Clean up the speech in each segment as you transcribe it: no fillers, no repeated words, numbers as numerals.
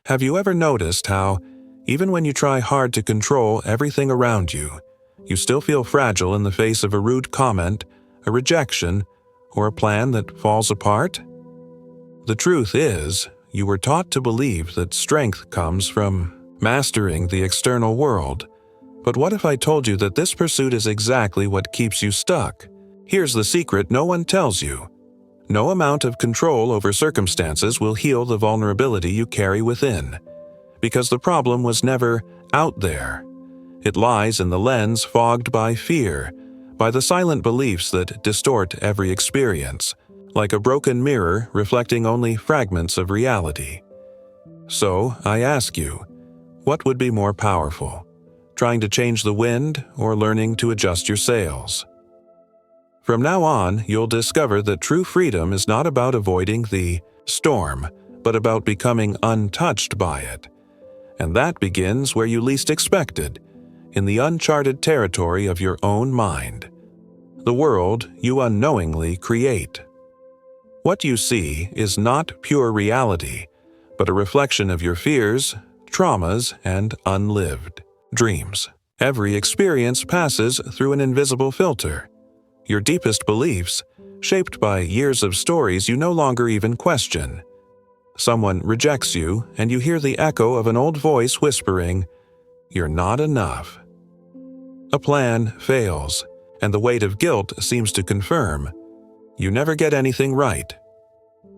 Have you ever noticed how, even when you try hard to control everything around you, you still feel fragile in the face of a rude comment, a rejection, or a plan that falls apart? The truth is, you were taught to believe that strength comes from mastering the external world. But what if I told you that this pursuit is exactly what keeps you stuck? Here's the secret no one tells you. No amount of control over circumstances will heal the vulnerability you carry within. Because the problem was never out there. It lies in the lens fogged by fear, by the silent beliefs that distort every experience, like a broken mirror reflecting only fragments of reality. So, I ask you, what would be more powerful? Trying to change the wind or learning to adjust your sails? From now on, you'll discover that true freedom is not about avoiding the storm, but about becoming untouched by it. And that begins where you least expected, in the uncharted territory of your own mind, the world you unknowingly create. What you see is not pure reality, but a reflection of your fears, traumas, and unlived dreams. Every experience passes through an invisible filter. Your deepest beliefs, shaped by years of stories you no longer even question. Someone rejects you, and you hear the echo of an old voice whispering, "You're not enough." A plan fails, and the weight of guilt seems to confirm, you never get anything right.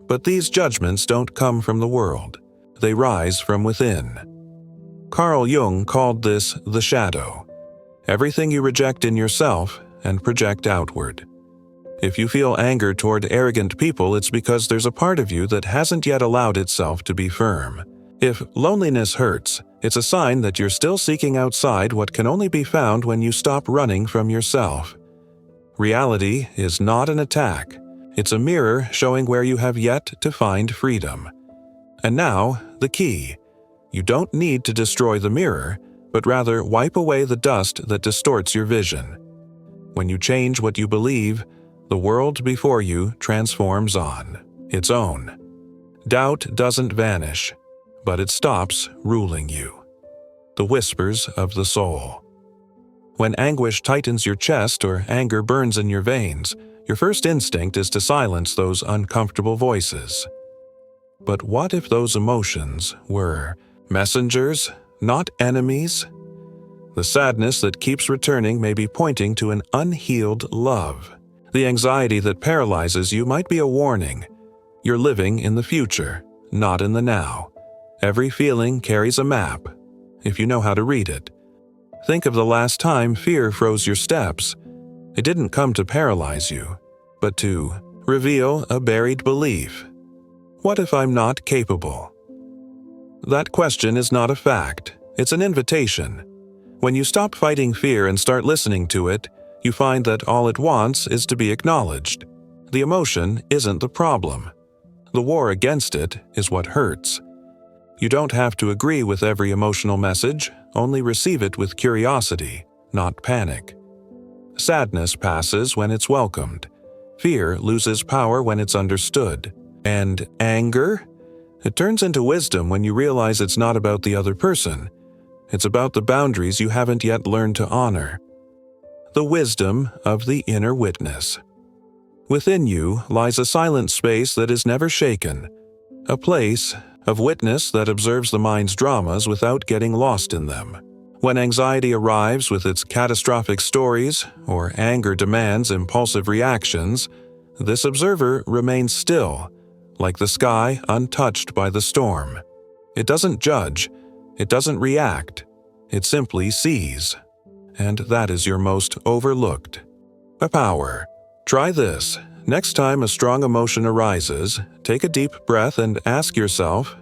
But these judgments don't come from the world. They rise from within. Carl Jung called this the shadow. Everything you reject in yourself and project outward. If you feel anger toward arrogant people, it's because there's a part of you that hasn't yet allowed itself to be firm. If loneliness hurts, it's a sign that you're still seeking outside what can only be found when you stop running from yourself. Reality is not an attack. It's a mirror showing where you have yet to find freedom. And now, the key. You don't need to destroy the mirror, but rather wipe away the dust that distorts your vision. When you change what you believe, the world before you transforms on its own. Doubt doesn't vanish, but it stops ruling you. The whispers of the soul. When anguish tightens your chest or anger burns in your veins, your first instinct is to silence those uncomfortable voices. But what if those emotions were messengers, not enemies? The sadness that keeps returning may be pointing to an unhealed love. The anxiety that paralyzes you might be a warning. You're living in the future, not in the now. Every feeling carries a map, if you know how to read it. Think of the last time fear froze your steps. It didn't come to paralyze you, but to reveal a buried belief. What if I'm not capable? That question is not a fact. It's an invitation. When you stop fighting fear and start listening to it, you find that all it wants is to be acknowledged. The emotion isn't the problem. The war against it is what hurts. You don't have to agree with every emotional message, only receive it with curiosity, not panic. Sadness passes when it's welcomed. Fear loses power when it's understood. And anger? It turns into wisdom when you realize it's not about the other person. It's about the boundaries you haven't yet learned to honor. The wisdom of the inner witness. Within you lies a silent space that is never shaken, a place of witness that observes the mind's dramas without getting lost in them. When anxiety arrives with its catastrophic stories, or anger demands impulsive reactions, this observer remains still, like the sky untouched by the storm. It doesn't judge. It doesn't react. It simply sees. And that is your most overlooked power. Try this. Next time a strong emotion arises, take a deep breath and ask yourself,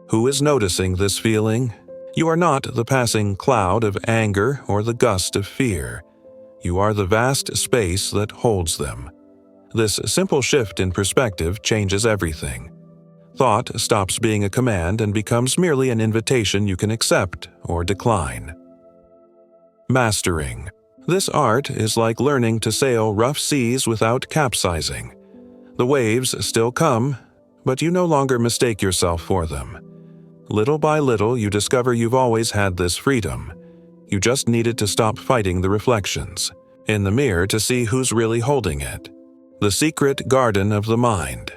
who is noticing this feeling? You are not the passing cloud of anger or the gust of fear. You are the vast space that holds them. This simple shift in perspective changes everything. Thought stops being a command and becomes merely an invitation you can accept or decline. Mastering. This art is like learning to sail rough seas without capsizing. The waves still come, but you no longer mistake yourself for them. Little by little, you discover you've always had this freedom. You just needed to stop fighting the reflections in the mirror to see who's really holding it. The secret garden of the mind.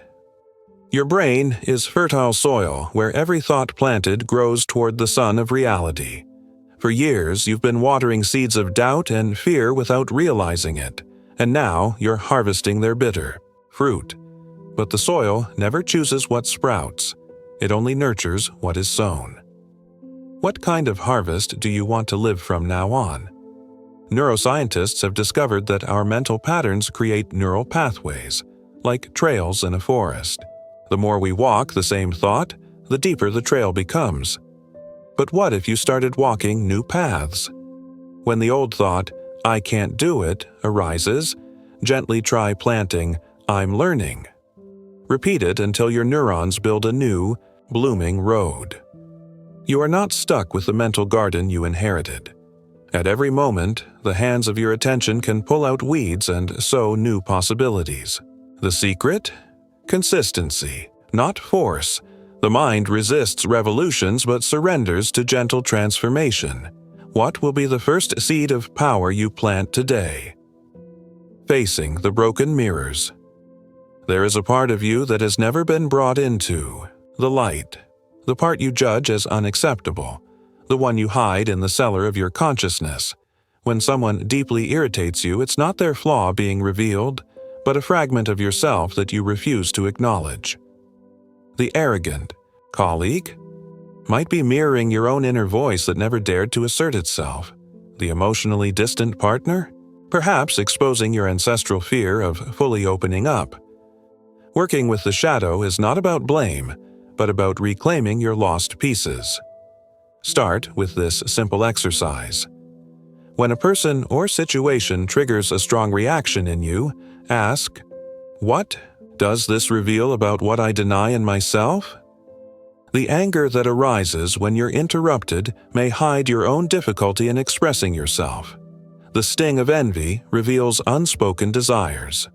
Your brain is fertile soil where every thought planted grows toward the sun of reality. For years, you've been watering seeds of doubt and fear without realizing it, and now you're harvesting their bitter fruit. But the soil never chooses what sprouts. It only nurtures what is sown. What kind of harvest do you want to live from now on? Neuroscientists have discovered that our mental patterns create neural pathways, like trails in a forest. The more we walk the same thought, the deeper the trail becomes. But what if you started walking new paths? When the old thought, "I can't do it," arises, gently try planting, "I'm learning." Repeat it until your neurons build a new, blooming road. You are not stuck with the mental garden you inherited. At every moment, the hands of your attention can pull out weeds and sow new possibilities. The secret? Consistency, not force. The mind resists revolutions but surrenders to gentle transformation. What will be the first seed of power you plant today? Facing the broken mirrors. There is a part of you that has never been brought into the light, the part you judge as unacceptable, the one you hide in the cellar of your consciousness. When someone deeply irritates you, it's not their flaw being revealed, but a fragment of yourself that you refuse to acknowledge. The arrogant colleague might be mirroring your own inner voice that never dared to assert itself. The emotionally distant partner, perhaps exposing your ancestral fear of fully opening up. Working with the shadow is not about blame, but about reclaiming your lost pieces. Start with this simple exercise. When a person or situation triggers a strong reaction in you, ask, "What does this reveal about what I deny in myself?" The anger that arises when you're interrupted may hide your own difficulty in expressing yourself. The sting of envy reveals unspoken desires.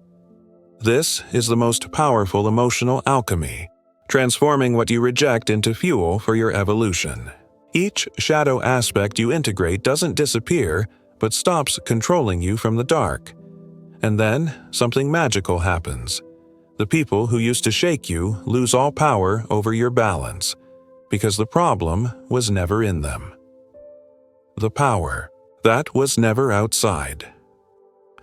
This is the most powerful emotional alchemy, transforming what you reject into fuel for your evolution. Each shadow aspect you integrate doesn't disappear, but stops controlling you from the dark. And then, something magical happens. The people who used to shake you lose all power over your balance, because the problem was never in them. The power that was never outside.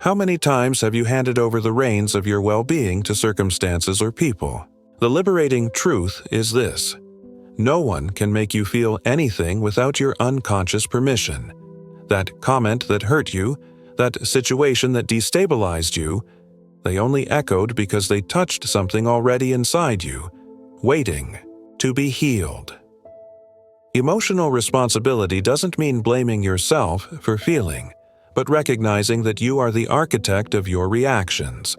How many times have you handed over the reins of your well-being to circumstances or people? The liberating truth is this: no one can make you feel anything without your unconscious permission. That comment that hurt you, that situation that destabilized you, they only echoed because they touched something already inside you, waiting to be healed. Emotional responsibility doesn't mean blaming yourself for feeling, but recognizing that you are the architect of your reactions.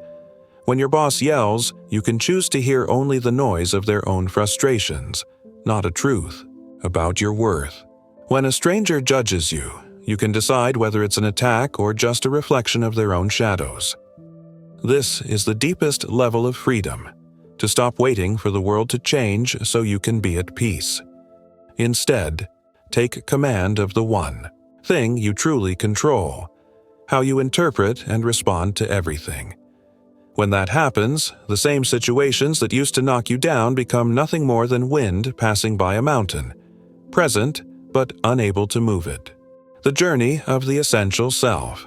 When your boss yells, you can choose to hear only the noise of their own frustrations, not a truth about your worth. When a stranger judges you, you can decide whether it's an attack or just a reflection of their own shadows. This is the deepest level of freedom, to stop waiting for the world to change so you can be at peace. Instead, take command of the one thing you truly control, how you interpret and respond to everything. When that happens, the same situations that used to knock you down become nothing more than wind passing by a mountain, present but unable to move it. The journey of the essential self.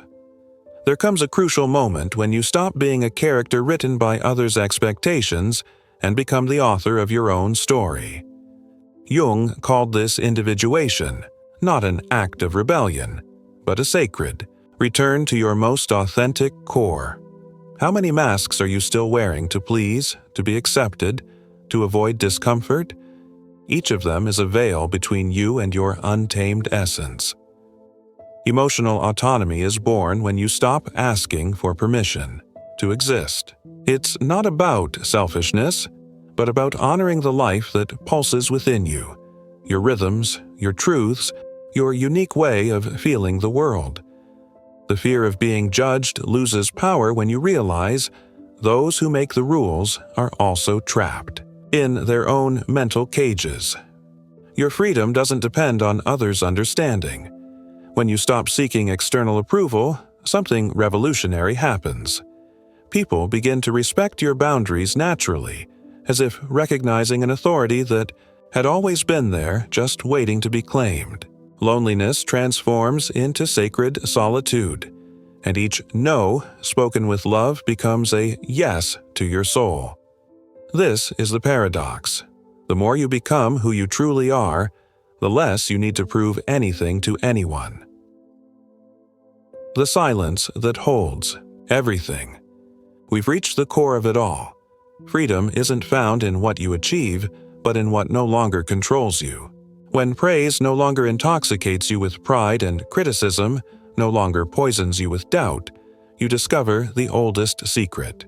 There comes a crucial moment when you stop being a character written by others' expectations and become the author of your own story. Jung called this individuation, not an act of rebellion, but a sacred return to your most authentic core. How many masks are you still wearing to please, to be accepted, to avoid discomfort? Each of them is a veil between you and your untamed essence. Emotional autonomy is born when you stop asking for permission to exist. It's not about selfishness, but about honoring the life that pulses within you, your rhythms, your truths, your unique way of feeling the world. The fear of being judged loses power when you realize those who make the rules are also trapped in their own mental cages. Your freedom doesn't depend on others' understanding. When you stop seeking external approval, something revolutionary happens. People begin to respect your boundaries naturally, as if recognizing an authority that had always been there, just waiting to be claimed. Loneliness transforms into sacred solitude, and each no spoken with love becomes a yes to your soul. This is the paradox. The more you become who you truly are, the less you need to prove anything to anyone. The silence that holds everything. We've reached the core of it all. Freedom isn't found in what you achieve, but in what no longer controls you. When praise no longer intoxicates you with pride and criticism no longer poisons you with doubt, you discover the oldest secret.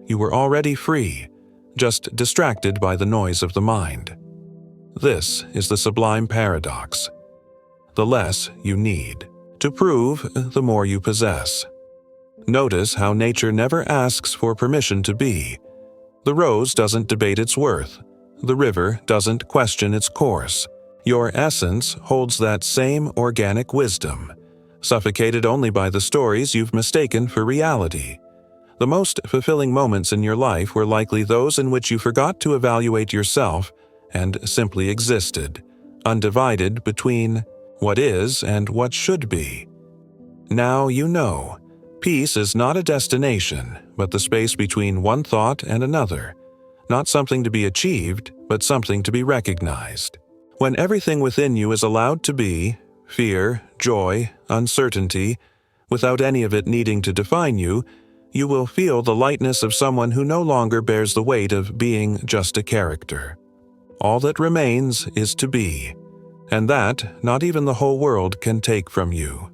You were already free, just distracted by the noise of the mind. This is the sublime paradox. The less you need to prove, the more you possess. Notice how nature never asks for permission to be. The rose doesn't debate its worth. The river doesn't question its course. Your essence holds that same organic wisdom, suffocated only by the stories you've mistaken for reality. The most fulfilling moments in your life were likely those in which you forgot to evaluate yourself and simply existed, undivided between what is and what should be. Now you know. Peace is not a destination, but the space between one thought and another. Not something to be achieved, but something to be recognized. When everything within you is allowed to be, fear, joy, uncertainty, without any of it needing to define you, you will feel the lightness of someone who no longer bears the weight of being just a character. All that remains is to be, and that not even the whole world can take from you.